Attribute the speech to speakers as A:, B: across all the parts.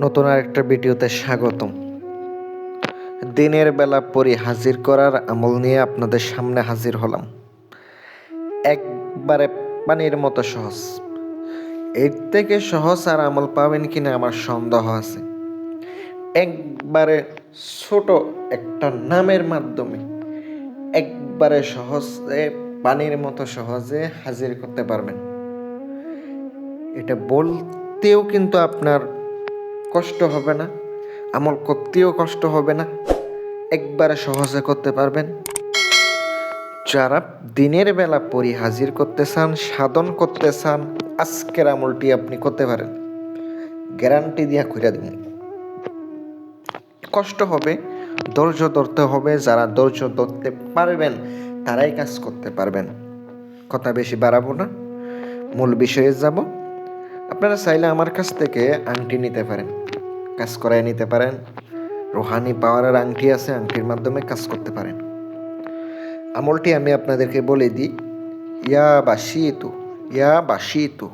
A: নতুন আরেকটা ভিডিওতে স্বাগতম। দিনের বেলা পরি হাজির করার আমল নিয়ে আপনাদের সামনে হাজির হলাম। একবারে পানির মতো সহজ। এর থেকে সহজ আর আমল পাবেন কিনা আমার সন্দেহ আছে। একবারে ছোট একটা নামের মাধ্যমে একবারে সহজে পানির মতো সহজে হাজির করতে পারবেন। এটা বলতেও কিন্তু আপনার কষ্ট হবে না, আমল করতেও কষ্ট হবে না, একবারে সহজে করতে পারবেন। যারা দিনের বেলা পরি হাজির করতে চান, সাধন করতে চান, আজকের আমলটি আপনি করতে পারেন, গ্যারান্টি দিয়া কইরা দিন। কষ্ট হবে, ধৈর্য ধরতে হবে। যারা ধৈর্য ধরতে পারবেন তারাই কাজ করতে পারবেন। কথা বেশি বাড়াবো না, মূল বিষয়ে যাব। আপনারা চাইলে আমার কাছ থেকে আংটি নিতে পারেন, কাজ করায় নিতে পারেন। রুহানি পাওয়ারের আংটি আছে, আংটির মাধ্যমে কাজ করতে পারেন। আমলটি আমি আপনাদেরকে বলে দিই। ইয়া বাসিতু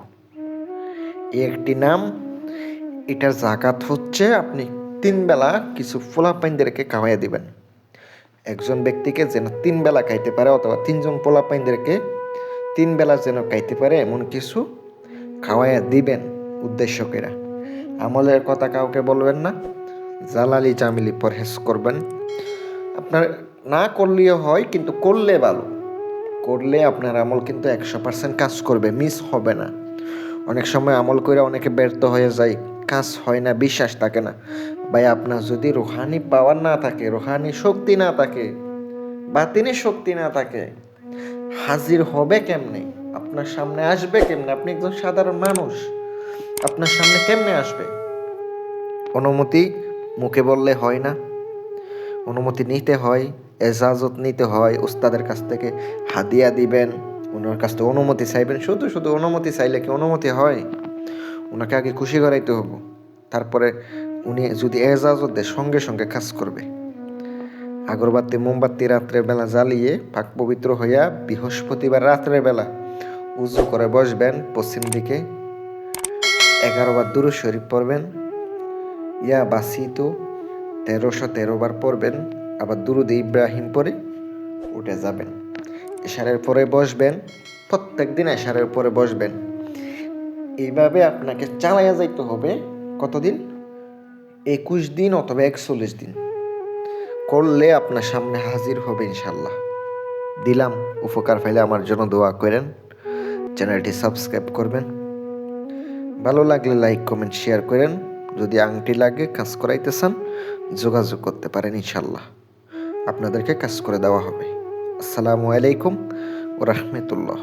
A: একটি নাম। এটার জাকাত হচ্ছে আপনি 3 বেলা কিছু পোলাপাইনদেরকে খাওয়াইয়া দিবেন। একজন ব্যক্তিকে যেন 3 বেলা খাইতে পারে, অথবা 3জন পোলাপাইনদেরকে 3 বেলা যেন খাইতে পারে এমন কিছু খাওয়াইয়া দিবেন উদ্দেশ্য করে। আমলের কথা কাউকে বলবেন না, জালালি জামিলি পরহেজ করবেন। আপনার না করলেও হয়, কিন্তু করলে ভালো। করলে আপনার আমল কিন্তু 100% কাজ করবে, মিস হবে না। অনেক সময় আমল করে অনেকে ব্যর্থ হয়ে যায়, কাজ হয় না, বিশ্বাস থাকে না। ভাই, আপনার যদি রুহানি পাওয়ার না থাকে, রুহানি শক্তি না থাকে, বাতিনি শক্তি না থাকে, হাজির হবে কেমনে? আপনার সামনে আসবে কেমনে? আপনি একজন সাধারণ মানুষ, আপনার সামনে কেমনে আসবে? অনুমতি মুখে বললে হয় না, অনুমতি নিতে হয়, এজাজত নিতে হয়। উস্তাদের কাছ থেকে হাদিয়া দিবেন, ওনার কাছ থেকে অনুমতি চাইবেন। শুধু শুধু অনুমতি চাইলে কি অনুমতি হয়? ওনাকে আগে খুশি করাইতে হবে, তারপরে উনি যদি এজাজত দেয় সঙ্গে সঙ্গে কাজ করবে। আগরবাতি মোমবাতি রাত্রের বেলা জ্বালিয়ে পাক পবিত্র হইয়া বৃহস্পতিবার রাত্রের বেলা উজু করে বসবেন পশ্চিম দিকে। 11 বার দুরূদ শরীফ পড়বেন। ইয়া বাসিতু 1313 বার পড়বেন। আবার দুরুদ ইব্রাহিম পরে উঠে যাবেন। এশারের পরে বসবেন, প্রত্যেক দিন এশারের পরে বসবেন। এইভাবে আপনাকে চালাইয়া যাইতে হবে। কতদিন? 21 দিন অথবা 41 দিন করলে আপনার সামনে হাজির হবে ইনশাল্লাহ। দিলাম, উপকার পাইলে আমার জন্য দোয়া করেন, চ্যানেলটি সাবস্ক্রাইব করবেন। ভালো লাগলে লাইক কমেন্ট শেয়ার করেন। যদি আংটি লাগে, কাজ করাইতে চান, যোগাযোগ করতে পারেন, ইনশাল্লাহ আপনাদেরকে কাজ করে দেওয়া হবে। আসসালামু আলাইকুম ওয়া রাহমাতুল্লাহ।